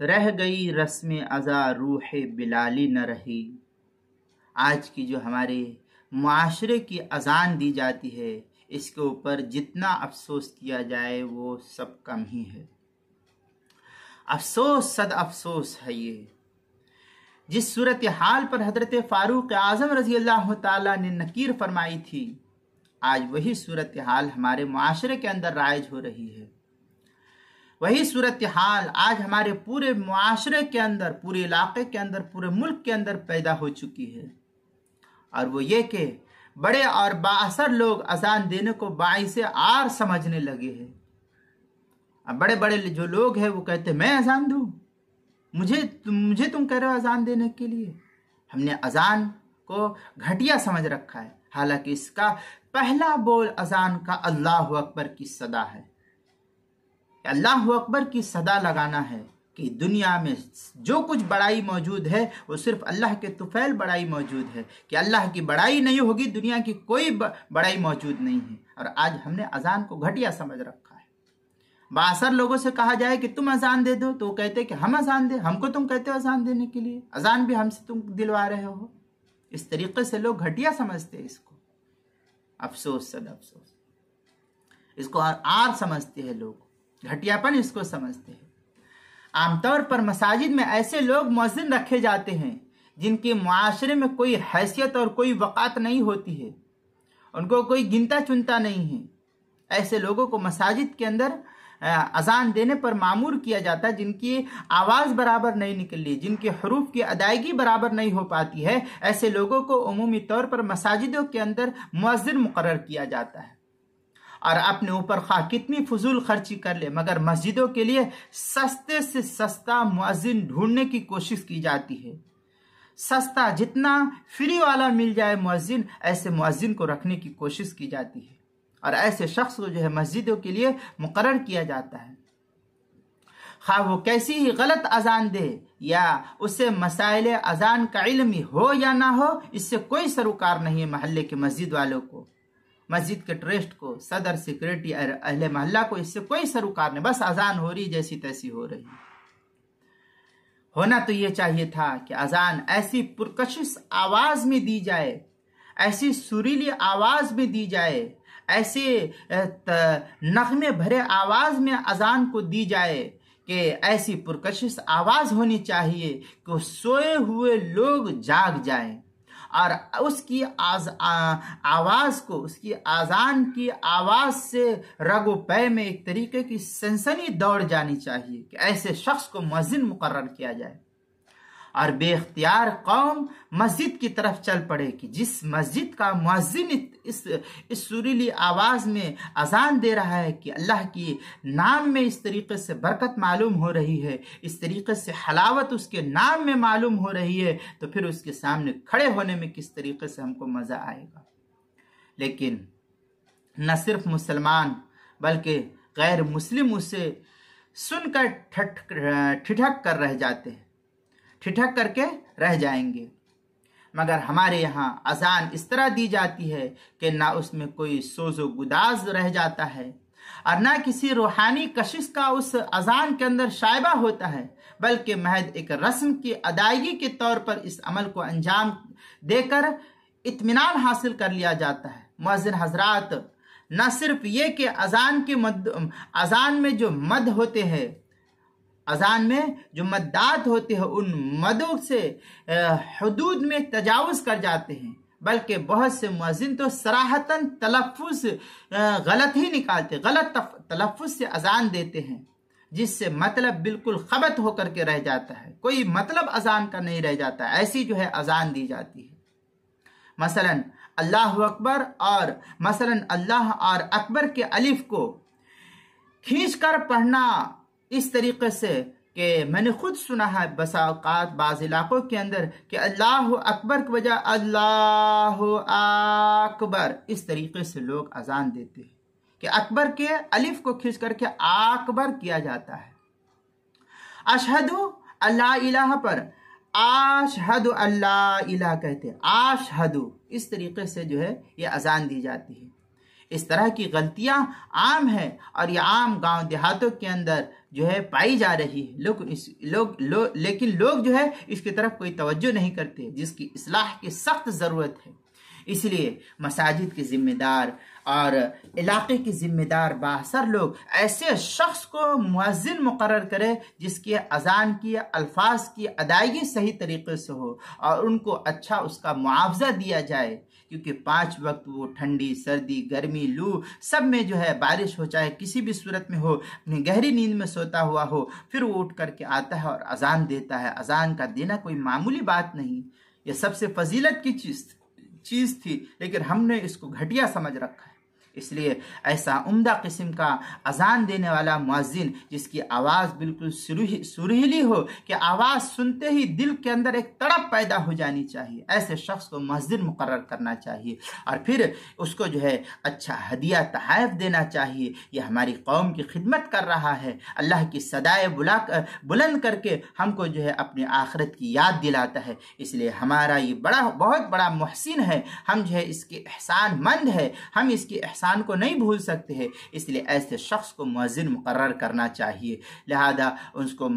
रह गई रस्म अज़ा रूह बिलाली न रही। आज की जो हमारे मुआशरे की अजान दी जाती है, इसके ऊपर जितना अफसोस किया जाए वो सब कम ही है। अफसोस सद अफसोस है ये। जिस सूरत हाल पर हजरत फारूक आजम रजी अल्लाह ताला ने नकीर फरमाई थी, आज वही सूरत हाल हमारे मुआशरे के अंदर राइज हो रही है। वही सूरत हाल आज हमारे पूरे मुआशरे के अंदर, पूरे इलाके के अंदर, पूरे मुल्क के अंदर पैदा हो चुकी है। और वो ये कि बड़े और बाअसर लोग अजान देने को बाइसे आर समझने लगे हैं। अब बड़े बड़े जो लोग हैं वो कहते मैं अजान दूं, मुझे तुम कह रहे हो अजान देने के लिए। हमने अजान को घटिया समझ रखा है, हालांकि इसका पहला बोल अजान का अल्लाहु अकबर की सदा है। अल्लाहु अकबर की सदा लगाना है कि दुनिया में जो कुछ बड़ाई मौजूद है वो सिर्फ अल्लाह के तुफैल बड़ाई मौजूद है, कि अल्लाह की बड़ाई नहीं होगी दुनिया की कोई बड़ाई मौजूद नहीं है। और आज हमने अजान को घटिया समझ रखा है। बासर लोगों से कहा जाए कि तुम अजान दे दो तो वो कहते कि हम अजान दे, हमको तुम कहते हो अजान देने के लिए, अजान भी हमसे तुम दिलवा रहे हो। इस तरीके से लोग घटिया समझते हैं इसको। अफसोस सद अफसोस, इसको आर समझते हैं लोग, घटियापन इसको समझते हैं। आमतौर पर मसाजिद में ऐसे लोग मुअज्जिन रखे जाते हैं जिनके मुआशरे में कोई हैसियत और कोई वक़ात नहीं होती है, उनको कोई गिनता चुनता नहीं है। ऐसे लोगों को मसाजिद के अंदर अजान देने पर मामूर किया जाता है, जिनकी आवाज़ बराबर नहीं निकल रही, जिनके हरूफ की अदायगी बराबर नहीं हो पाती है। ऐसे लोगों को उमूमी तौर पर मसाजिदों के अंदर मुअज्जिन मुकर्रर किया जाता है। और अपने ऊपर खा कितनी फजूल खर्ची कर ले, मगर मस्जिदों के लिए सस्ते से सस्ता मुअज्जिन ढूंढने की कोशिश की जाती है। सस्ता जितना फ्री वाला मिल जाए मुअज्जिन, ऐसे मुअज्जिन को रखने की कोशिश की जाती है और ऐसे शख्स को जो है मस्जिदों के लिए मुकर्रर किया जाता है। खा वो कैसी ही गलत अजान दे या उसे मसाइल अजान का इल्म हो या ना हो, इससे कोई सरोकार नहीं है। महल्ले के मस्जिद वालों को, मस्जिद के ट्रस्ट को, सदर सेक्रेटरी और अहले महल्ला को इससे कोई सरोकार नहीं। बस अजान हो रही जैसी तैसी हो रही। होना तो ये चाहिए था कि अजान ऐसी पुरकशिश आवाज में दी जाए, ऐसी सुरीली आवाज में दी जाए, ऐसे नगमे भरे आवाज में अजान को दी जाए कि ऐसी पुरकशिश आवाज होनी चाहिए कि सोए हुए लोग जाग जाएं और उसकी आवाज को, उसकी अजान की आवाज से रगो पै में एक तरीके की सनसनी दौड़ जानी चाहिए कि ऐसे शख्स को मुअज्जिन मुकर्रर किया जाए और बेख्तियार कौम मस्जिद की तरफ चल पड़े कि जिस मस्जिद का मुअज्जिन इस सुरीली आवाज में अजान दे रहा है कि अल्लाह की नाम में इस तरीके से बरकत मालूम हो रही है, इस तरीके से हलावत उसके नाम में मालूम हो रही है, तो फिर उसके सामने खड़े होने में किस तरीके से हमको मजा आएगा। लेकिन न सिर्फ मुसलमान बल्कि गैर मुस्लिम उसे सुनकर ठिठक कर रह जाते हैं, ठिठक करके रह जाएंगे। मगर हमारे यहाँ अजान इस तरह दी जाती है कि ना उसमें कोई सोजो गुदाज रह जाता है और ना किसी रूहानी कशिश का उस अजान के अंदर शायबा होता है, बल्कि महज एक रस्म की अदायगी के तौर पर इस अमल को अंजाम देकर इत्मीनान हासिल कर लिया जाता है। मुअज्जिन हजरात न सिर्फ ये कि अजान में जो मद होते हैं, अजान में जो मद्दात होते हैं, उन मदों से हुदूद में तजावुज कर जाते हैं, बल्कि बहुत से मुअज्जिन तो सराहतन तलफ़ुज़ गलत ही निकालते, गलत तलफ़ुज़ से अजान देते हैं, जिससे मतलब बिल्कुल खबत होकर के रह जाता है, कोई मतलब अजान का नहीं रह जाता। ऐसी जो है अजान दी जाती है। मसलन अल्लाह अकबर और मसलन अल्लाह और अकबर के अलिफ को खींच कर पढ़ना इस तरीके से कि मैंने खुद सुना है बसा औकात बाज़ इलाकों के अंदर कि अल्लाह अकबर की बजाय अल्लाह अकबर, इस तरीके से लोग अजान देते हैं कि अकबर के अलिफ को खींच करके अकबर किया जाता है। अशहदु अल्लाह इलाहा पर आशहदु अल्लाह इलाहा कहते हैं, आशहदु, इस तरीके से जो है ये अजान दी जाती है। इस तरह की गलतियां आम है और ये आम गांव देहातों के अंदर जो है पाई जा रही है। लेकिन लोग जो है इसकी तरफ कोई तवज्जो नहीं करते, जिसकी इस्लाह की सख्त ज़रूरत है। इसलिए मसाजिद के जिम्मेदार और इलाके के जिम्मेदार बाअसर लोग ऐसे शख्स को मुअज्जिन मुकर्रर करें जिसके अजान की अल्फाज की अदायगी सही तरीके से हो और उनको अच्छा उसका मुआवजा दिया जाए, क्योंकि 5 वक्त वो ठंडी सर्दी गर्मी लू सब में जो है बारिश हो चाहे किसी भी सूरत में हो, अपनी गहरी नींद में सोता हुआ हो, फिर वो उठ करके आता है और अजान देता है। अजान का देना कोई मामूली बात नहीं, यह सबसे फजीलत की चीज़ थी, लेकिन हमने इसको घटिया समझ रखा है। इसलिए ऐसा उम्दा किस्म का अजान देने वाला मुअज्जिन जिसकी आवाज़ बिल्कुल सुरीली हो कि आवाज़ सुनते ही दिल के अंदर एक तड़प पैदा हो जानी चाहिए, ऐसे शख्स को मुअज्जिन मुकर्रर करना चाहिए और फिर उसको जो है अच्छा हदिया तहफ़ देना चाहिए। यह हमारी कौम की खिदमत कर रहा है, अल्लाह की सदाए बुलंद करके हमको जो है अपनी आखिरत की याद दिलाता है। इसलिए हमारा ये बहुत बड़ा मुहसिन है, हम जो है इसके एहसान मंद है, हम इसकी एहसान को नहीं भूल सकते हैं। इसलिए ऐसे शख्स को मुअज्जिन मुकर्रर करना चाहिए। लिहाजा उसको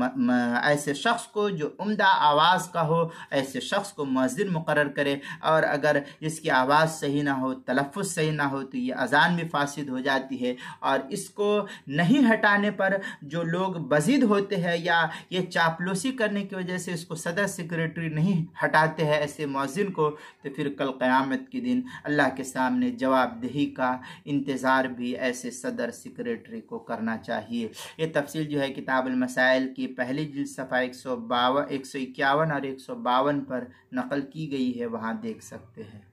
ऐसे शख्स को जो उम्दा आवाज़ का हो, ऐसे शख्स को मुअज्जिन मुकर्रर करे। और अगर जिसकी आवाज़ सही ना हो, तलफ़्फ़ुज़ सही ना हो, तो ये अजान भी फासिद हो जाती है। और इसको नहीं हटाने पर जो लोग बज़िद होते हैं या ये चापलूसी करने की वजह से इसको सदर सेक्रेटरी नहीं हटाते हैं ऐसे मुअज्जिन को, तो फिर कल क़यामत के दिन अल्लाह के सामने जवाबदेही का इंतज़ार भी ऐसे सदर सेक्रेटरी को करना चाहिए। ये तफसील जो है किताब अल मसाइल की पहली जिल्द सफ़ा 151 और 152 पर नकल की गई है, वहाँ देख सकते हैं।